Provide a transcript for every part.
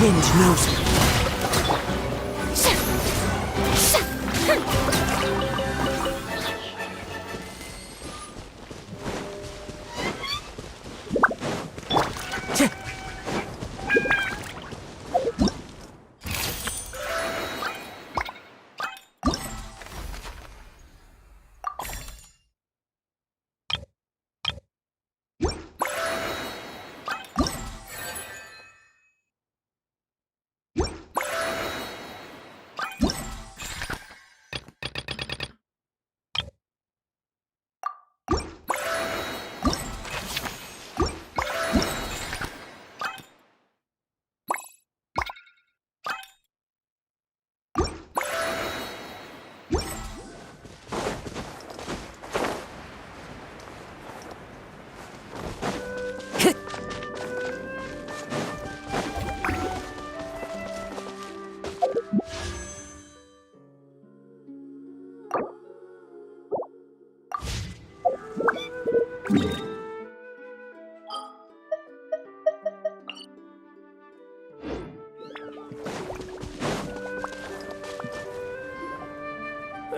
wind knows it.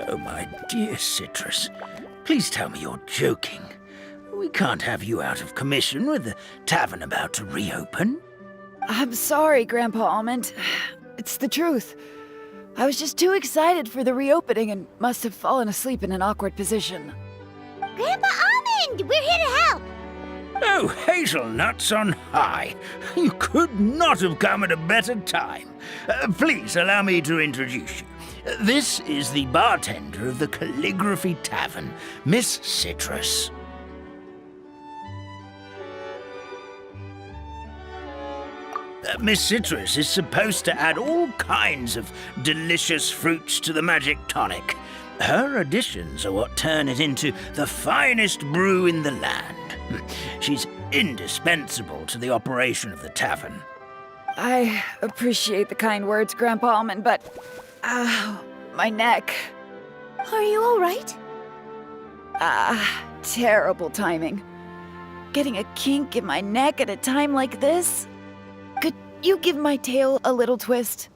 Oh, my dear Citrus, please tell me you're joking. We can't have you out of commission with the tavern about to reopen. I'm sorry, Grandpa Almond. It's the truth. I was just too excited for the reopening and must have fallen asleep in an awkward position. Grandpa Almond, we're here to help. Oh, hazelnuts on high. You could not have come at a better time. Please allow me to introduce you. This is the bartender of the Calligraphy Tavern, Miss Citrus. Miss Citrus is supposed to add all kinds of delicious fruits to the magic tonic. Her additions are what turn it into the finest brew in the land. She's indispensable to the operation of the tavern. I appreciate the kind words, Grandpa Almond, but... my neck. Are you all right? Terrible timing. Getting a kink in my neck at a time like this? Could you give my tail a little twist?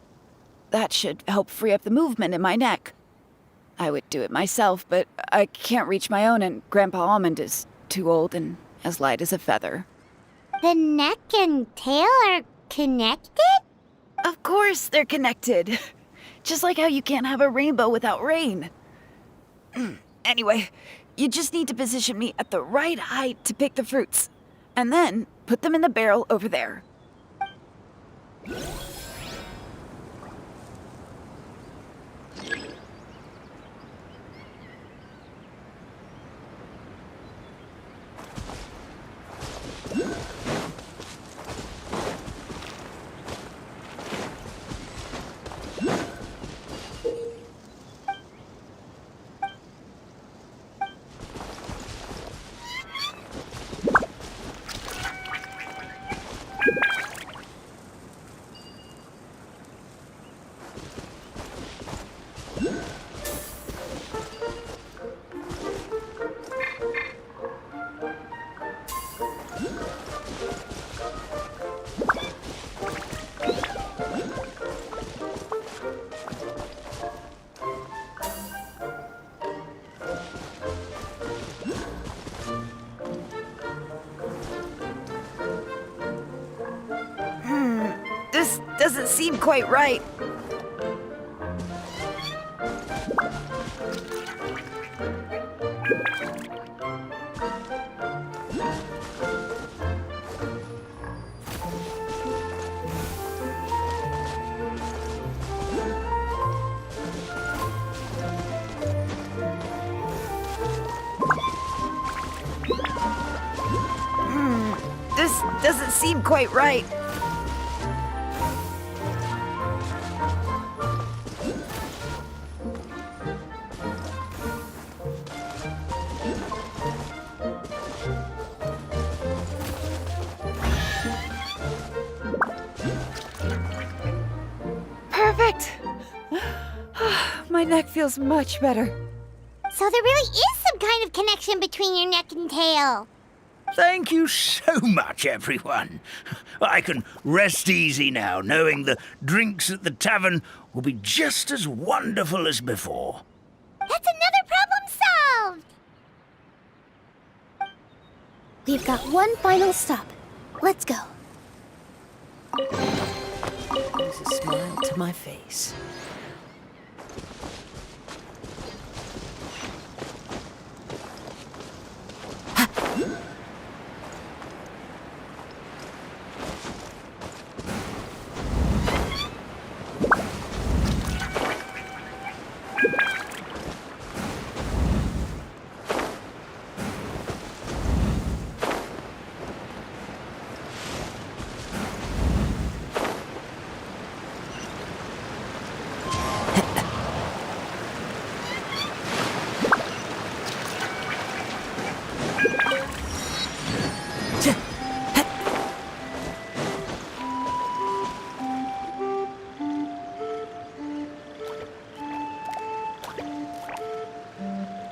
That should help free up the movement in my neck. I would do it myself, but I can't reach my own, and Grandpa Almond is too old and as light as a feather. The neck and tail are connected? Of course they're connected. Just like how you can't have a rainbow without rain. Anyway, you just need to position me at the right height to pick the fruits, and then put them in the barrel over there. This doesn't seem quite right. This doesn't seem quite right. Perfect! My neck feels much better. So there really is some kind of connection between your neck and tail. Thank you so much, everyone. I can rest easy now, knowing the drinks at the tavern will be just as wonderful as before. That's another problem solved! We've got one final stop. Let's go. Brings a smile to my face.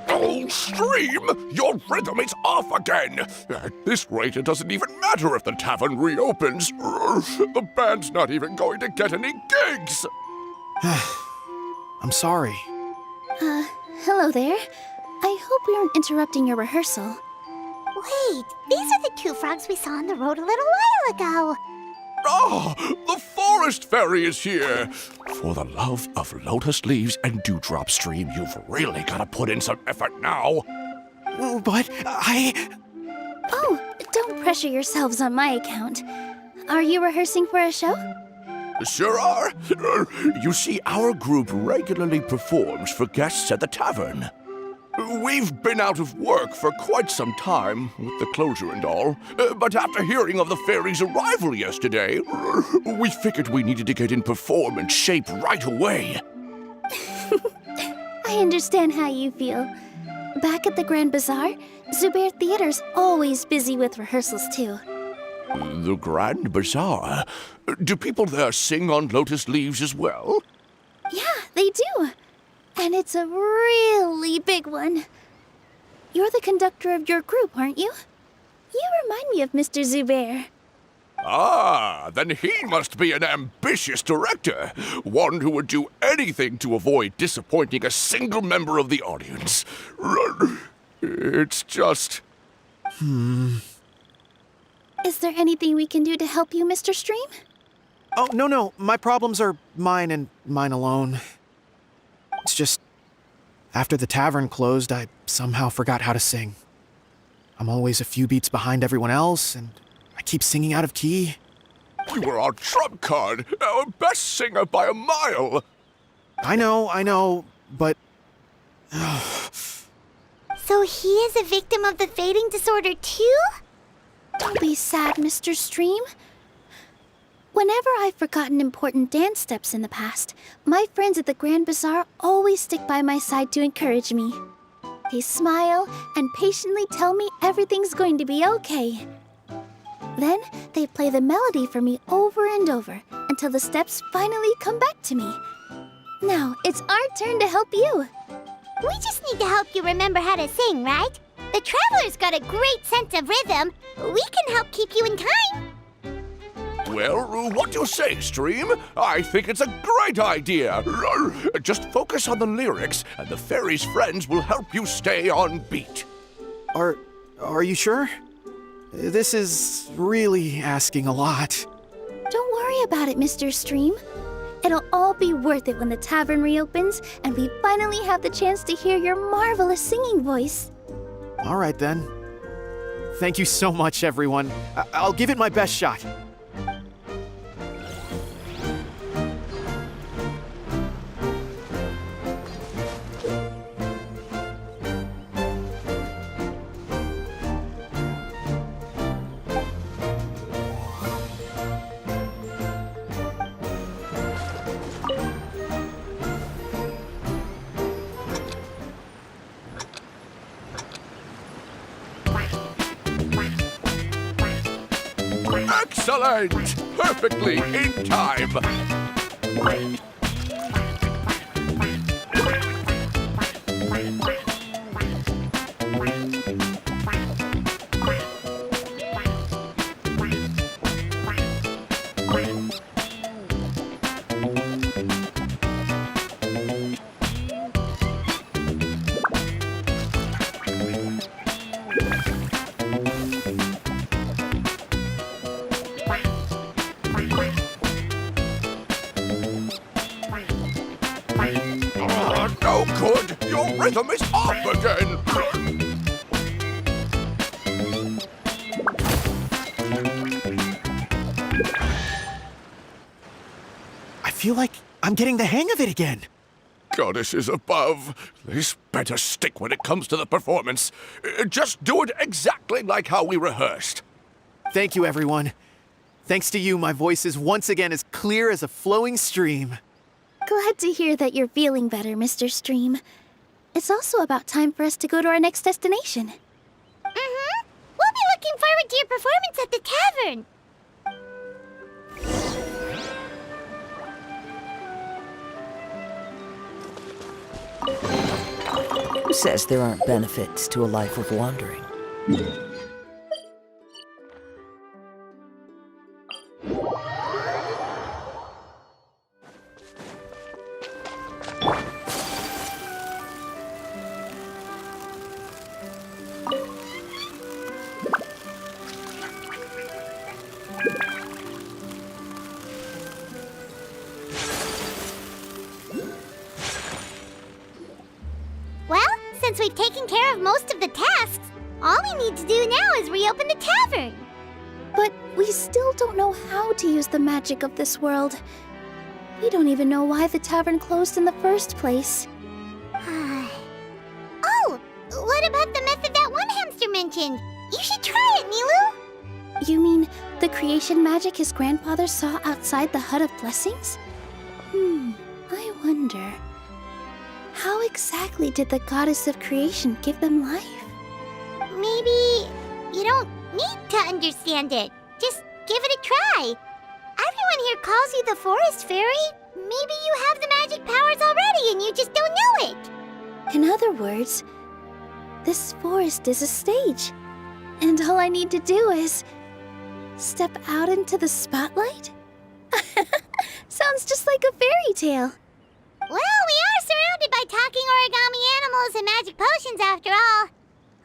Oh, Stream! Your rhythm is off again! At this rate, it doesn't even matter if the tavern reopens. The band's not even going to get any gigs! I'm sorry. Hello there. I hope we aren't interrupting your rehearsal. Wait, these are the two frogs we saw on the road a little while ago. Ah, the forest fairy is here! For the love of lotus leaves and dewdrop, Stream, you've really got to put in some effort now. But Oh, don't pressure yourselves on my account. Are you rehearsing for a show? Sure are. You see, our group regularly performs for guests at the tavern. We've been out of work for quite some time, with the closure and all, but after hearing of the fairy's arrival yesterday, we figured we needed to get in performance shape right away. I understand how you feel. Back at the Grand Bazaar, Zubair Theater's always busy with rehearsals too. The Grand Bazaar? Do people there sing on lotus leaves as well? Yeah, they do. And it's a really big one. You're the conductor of your group, aren't you? You remind me of Mr. Zubair. Ah, then he must be an ambitious director. One who would do anything to avoid disappointing a single member of the audience. It's just... Is there anything we can do to help you, Mr. Stream? oh no, my problems are mine and mine alone. It's just after the tavern closed, I somehow forgot how to sing. I'm always a few beats behind everyone else, and I keep singing out of key. You were our trump card, our best singer by a mile. I know, but So he is a victim of the fading disorder too? Don't be sad, Mr. Stream. Whenever I've forgotten important dance steps in the past, my friends at the Grand Bazaar always stick by my side to encourage me. They smile and patiently tell me everything's going to be okay. Then they play the melody for me over and over until the steps finally come back to me. Now it's our turn to help you. We just need to help you remember how to sing, right? The Traveler's got a great sense of rhythm. We can help keep you in time. Well, what do you say, Stream? I think it's a great idea. Just focus on the lyrics, and the fairy's friends will help you stay on beat. are you sure? This is really asking a lot. Don't worry about it, Mr. Stream. It'll all be worth it when the tavern reopens and we finally have the chance to hear your marvelous singing voice. All right then. Thank you so much, everyone. I'll give it my best shot. Excellent! Perfectly in time. rhythm is off again! I feel like I'm getting the hang of it again. Goddesses above, this better stick when it comes to the performance. Just do it exactly like how we rehearsed. Thank you, everyone. Thanks to you, my voice is once again as clear as a flowing stream. Glad to hear that you're feeling better, Mr. Stream. It's also about time for us to go to our next destination. Mm-hmm. We'll be looking forward to your performance at the tavern. Who says there aren't benefits to a life of wandering? Well, since we've taken care of most of the tasks, all we need to do now is reopen the tavern. But we still don't know how to use the magic of this world. We don't even know why the tavern closed in the first place. Oh, what about the method that one hamster mentioned? You should try it, Nilu. You mean the creation magic his grandfather saw outside the Hut of Blessings? I wonder. How exactly did the goddess of creation give them life? Maybe you don't need to understand it. Just give it a try. Everyone here calls you the Forest Fairy. Maybe you have the magic powers already and you just don't know it. In other words, this forest is a stage. And all I need to do is step out into the spotlight? Sounds just like a fairy tale. Well, we are surrounded by talking origami animals and magic potions after all.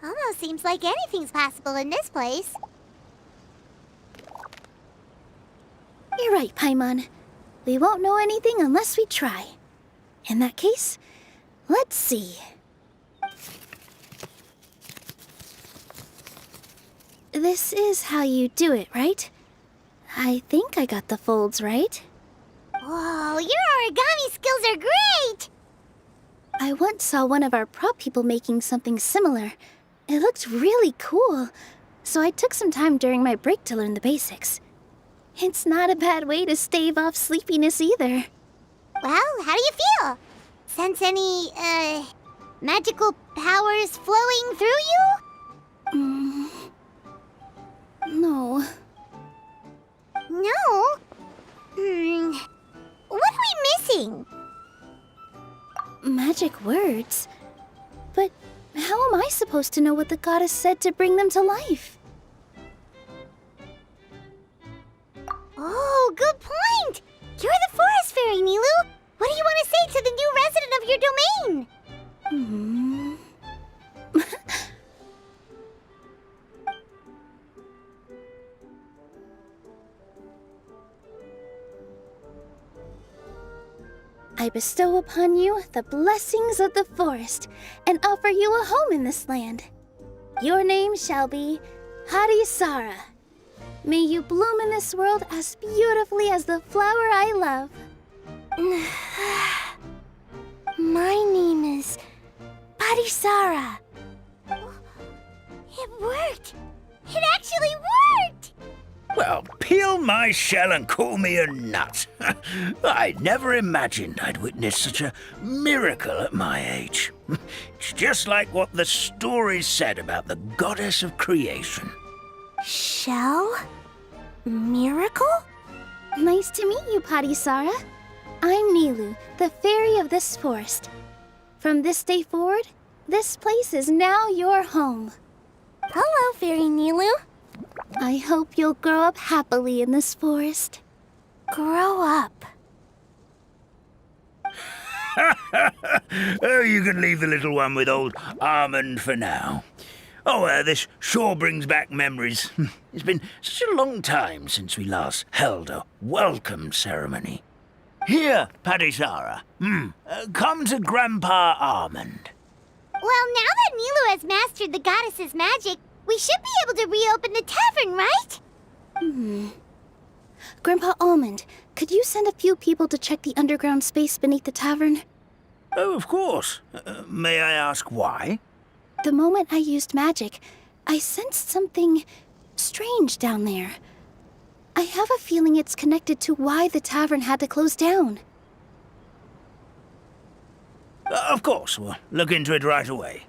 Almost seems like anything's possible in this place. You're right, Paimon. We won't know anything unless we try. In that case, let's see. This is how you do it, right? I think I got the folds right. Whoa, your origami skills are great! I once saw one of our prop people making something similar. It looked really cool, so I took some time during my break to learn the basics. It's not a bad way to stave off sleepiness either. Well, how do you feel? Sense any, magical powers flowing through you? No. No? What are we missing? Magic words? But how am I supposed to know what the goddess said to bring them to life? Oh, good point! You're the Forest Fairy, Nilu! What do you want to say to the new resident of your domain? I bestow upon you the blessings of the forest and offer you a home in this land. Your name shall be Harisara. May you bloom in this world as beautifully as the flower I love. My name is Parisara. It worked! It actually worked! Well, peel my shell and call me a nut. I never imagined I'd witness such a miracle at my age. It's just like what the stories said about the goddess of creation. Shell? Miracle? Nice to meet you, Parisara. I'm Nilu, the fairy of this forest. From this day forward, this place is now your home. Hello, Fairy Nilu. I hope you'll grow up happily in this forest. Grow up. Oh, you can leave the little one with old Almond for now. Oh, this sure brings back memories. It's been such a long time since we last held a welcome ceremony. Here, Parisara. Come to Grandpa Almond. has mastered the goddess's magic, we should be able to reopen the tavern, right? Grandpa Almond, could you send a few people to check the underground space beneath the tavern? Oh, of course. May I ask why? The moment I used magic, I sensed something strange down there. I have a feeling it's connected to why the tavern had to close down. Of course, we'll look into it right away.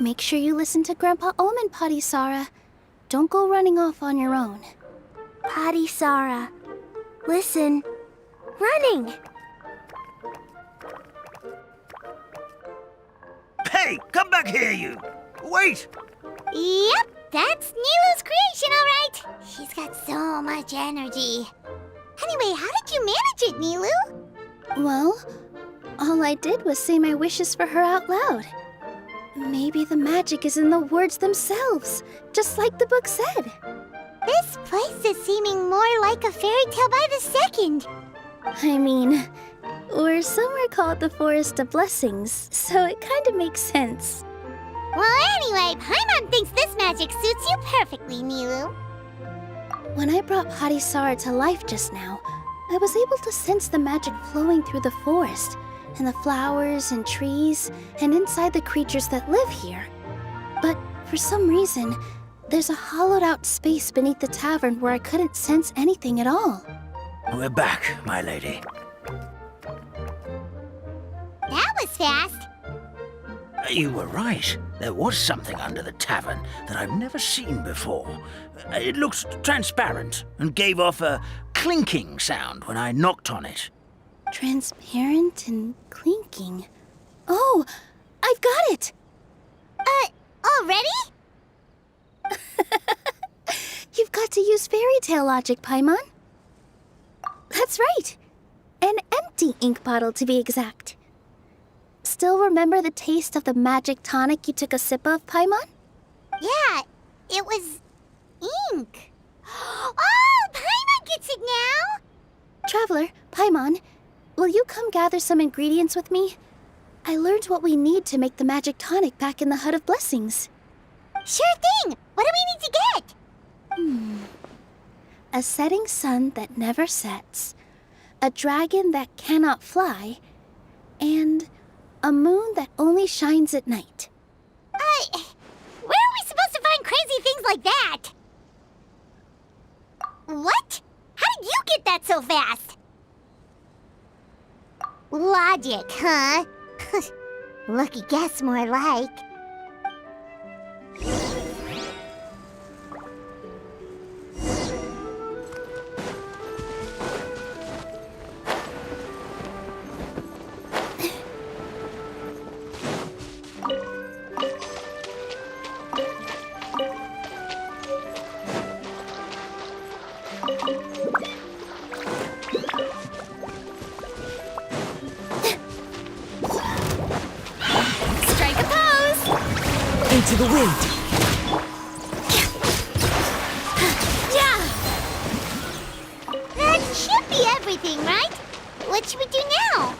Make sure you listen to Grandpa Almond, Potty Sara. Don't go running off on your own. Potty Sara. Listen. Running! Hey, come back here, you! Wait! Yep, that's Nilu's creation, all right. She's got so much energy. Anyway, how did you manage it, Nilu? Well, all I did was say my wishes for her out loud. Maybe the magic is in the words themselves, just like the book said. This place is seeming more like a fairy tale by the second. I mean, or somewhere called the Forest of Blessings, so it kind of makes sense. Well, anyway, Paimon thinks this magic suits you perfectly, Nilu. When I brought Potty Sara to life just now, I was able to sense the magic flowing through the forest, and the flowers and trees, and inside the creatures that live here. But for some reason, there's a hollowed-out space beneath the tavern where I couldn't sense anything at all. We're back, my lady. That was fast. You were right. There was something under the tavern that I've never seen before. It looked transparent and gave off a clinking sound when I knocked on it. Transparent and clinking. Oh, I've got it! Already? You've got to use fairy tale logic, Paimon. That's right. An empty ink bottle, to be exact. Still remember the taste of the magic tonic you took a sip of, Paimon? Yeah, it was ink. Oh, Paimon gets it now! Traveler, Paimon, will you come gather some ingredients with me? I learned what we need to make the magic tonic back in the Hut of Blessings. Sure thing! What do we need to get? A setting sun that never sets, a dragon that cannot fly, and a moon that only shines at night. Where are we supposed to find crazy things like that? What? How did you get that so fast? Logic, huh? Lucky guess, more like. Strike a pose! Into the wind. Yeah! That should be everything, right? What should we do now?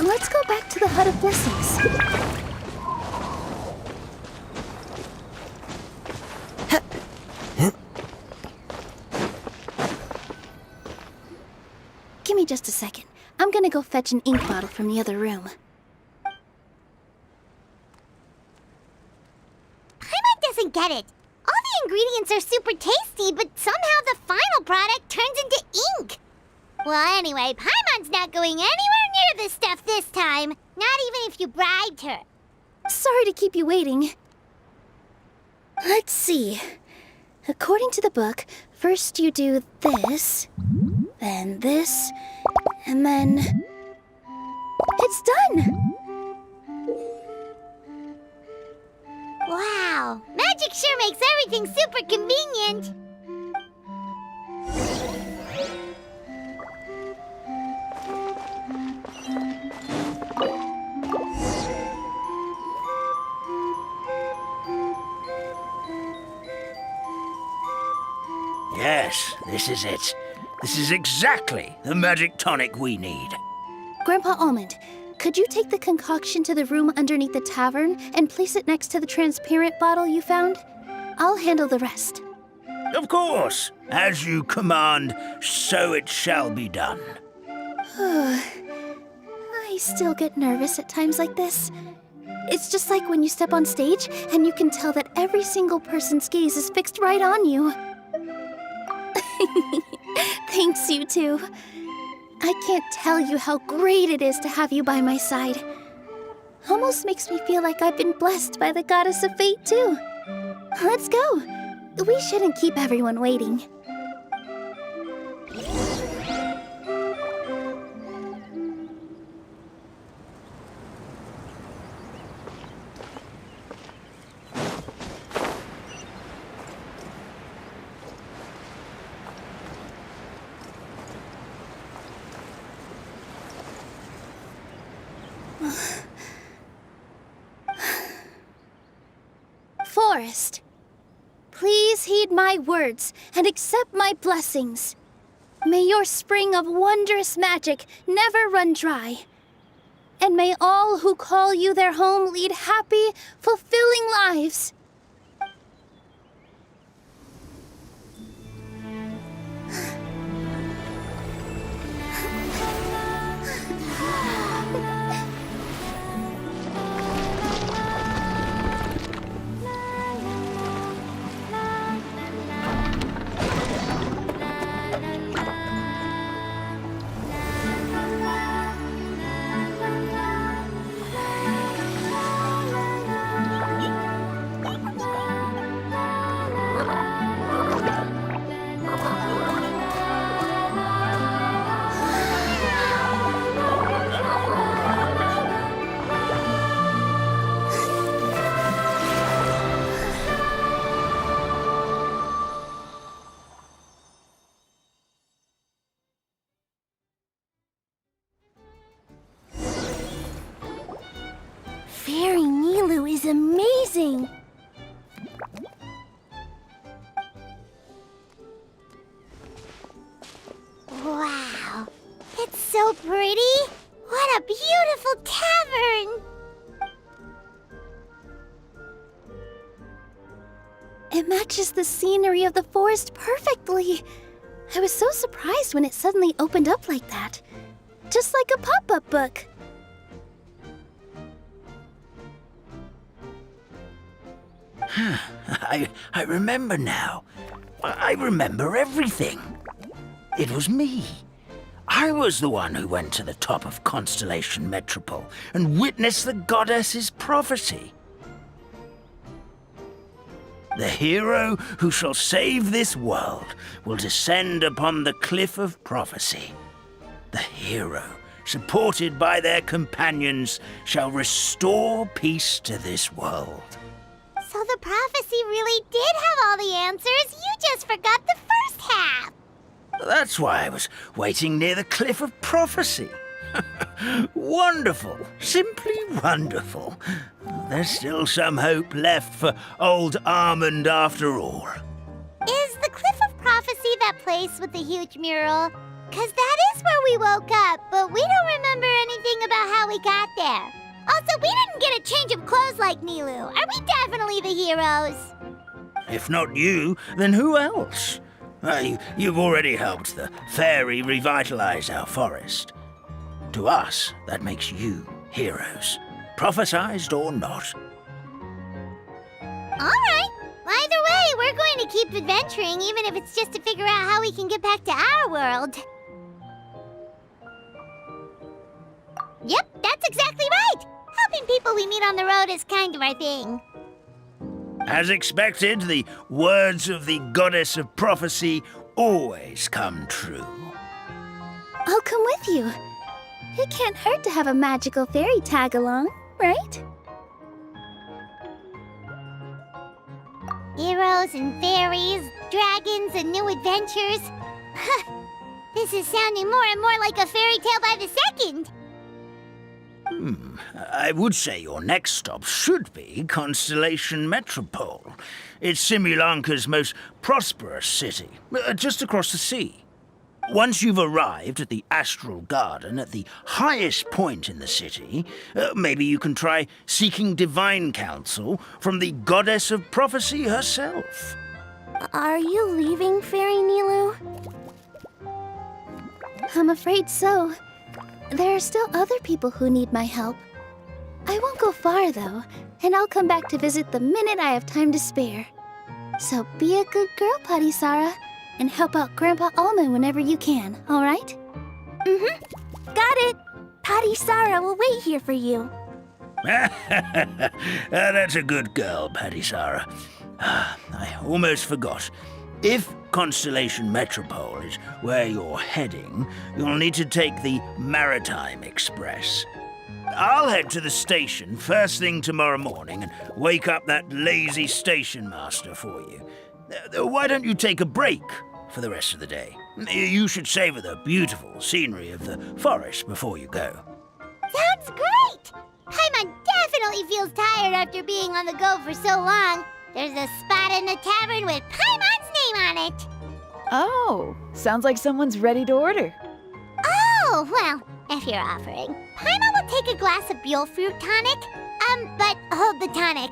Let's go back to the Hut of Blessings. Give me just a second. I'm gonna go fetch an ink bottle from the other room. Paimon doesn't get it. All the ingredients are super tasty, but somehow the final product turns into ink. Well, anyway, Paimon's not going anywhere near this stuff this time. Not even if you bribed her. Sorry to keep you waiting. Let's see. According to the book, first you do this, then this, and then... It's done! Wow, magic sure makes everything super convenient. Yes, this is it. This is exactly the magic tonic we need. Grandpa Almond, Could you take the concoction to the room underneath the tavern and place it next to the transparent bottle you found? I'll handle the rest. Of course. As you command, so it shall be done. I still get nervous at times like this. It's just like when you step on stage and you can tell that every single person's gaze is fixed right on you. Thanks, you two. I can't tell you how great it is to have you by my side. Almost makes me feel like I've been blessed by the goddess of fate, too. Let's go. We shouldn't keep everyone waiting. Forest, please heed my words and accept my blessings. May your spring of wondrous magic never run dry. And may all who call you their home lead happy, fulfilling lives. Fairy Nilu is amazing! Wow, it's so pretty! What a beautiful tavern! It matches the scenery of the forest perfectly. I was so surprised when it suddenly opened up like that. Just like a pop-up book. I remember now. I remember everything. It was me. I was the one who went to the top of Constellation Metropole and witnessed the goddess's prophecy. The hero who shall save this world will descend upon the cliff of prophecy. The hero, supported by their companions, shall restore peace to this world. So the prophecy really did have all the answers. You just forgot the first half. That's why I was waiting near the cliff of prophecy. Wonderful. Simply wonderful. There's still some hope left for old Armand after all. Is the Cliff of Prophecy that place with the huge mural? 'Cause that is where we woke up, but we don't remember anything about how we got there. Also, we didn't get a change of clothes like Nilu. Are we definitely the heroes? If not you, then who else? You've already helped the fairy revitalize our forest. To us, that makes you heroes, prophesized or not. All right. Either way, we're going to keep adventuring, even if it's just to figure out how we can get back to our world. Yep, that's exactly right. Helping people we meet on the road is kind of our thing. As expected, the words of the goddess of prophecy always come true. I'll come with you. It can't hurt to have a magical fairy tag along, right? Heroes and fairies, dragons and new adventures. This is sounding more and more like a fairy tale by the second. I would say your next stop should be Constellation Metropole. It's Simulanka's most prosperous city, just across the sea. Once you've arrived at the Astral Garden at the highest point in the city, maybe you can try seeking divine counsel from the Goddess of Prophecy herself. Are you leaving, Fairy Nilu? I'm afraid so. There are still other people who need my help. I won't go far, though, and I'll come back to visit the minute I have time to spare. So be a good girl, Patisara, and help out Grandpa Almond whenever you can, all right? Mm-hmm. Got it. Patisara will wait here for you. That's a good girl, Patisara. I almost forgot. If Constellation Metropole is where you're heading, you'll need to take the Maritime Express. I'll head to the station first thing tomorrow morning and wake up that lazy station master for you. Why don't you take a break for the rest of the day? You should savor the beautiful scenery of the forest before you go. Sounds great! Paimon definitely feels tired after being on the go for so long. There's a spot in the tavern with Paimon's name on it. Oh, sounds like someone's ready to order. Oh, well, if you're offering, Paimon will take a glass of Buell fruit tonic. But hold the tonic.